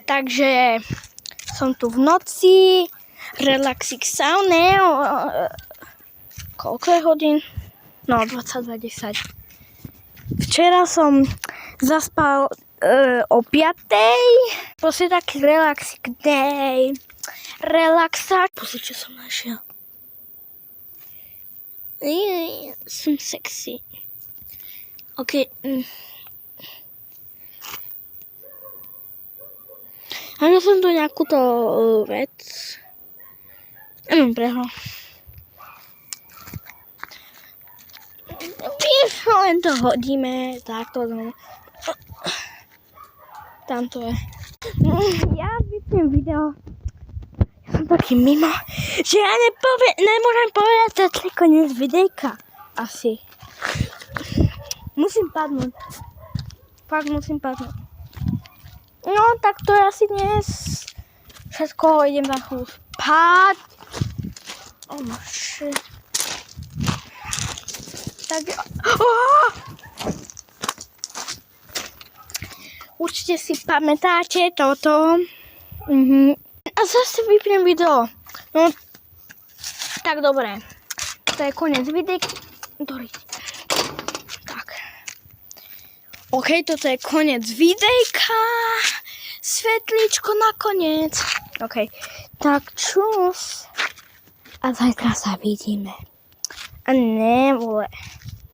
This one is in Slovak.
Takže som tu v noci, relaxik saune, koľko je hodín? No, 22:10. Včera som zaspal o 5:00, proste taký relaxik day, relaxák. Pozri, čo som našiel. Som sexy. OK. A ja som tu nejakúto vec. Neviem prečo. Len to hodíme. Takto. Tamto je. Ja vypnem video. Ja som taký mimo, že ja nemôžem povedať, že to je koniec videjka. Asi. Musím padnúť. Fakt musím padnúť. No, tak to je asi dnes všetko. Idem za chvíľu spať. Oh, shit. Tak... Určite si pamätáte toto. A zase vypnem video. No, tak dobre. To je koniec videjka. Tak. OK, toto je koniec videjka. Svetličko nakoniec. OK. Tak čus. A zajtra sa vidíme. A ne, vole.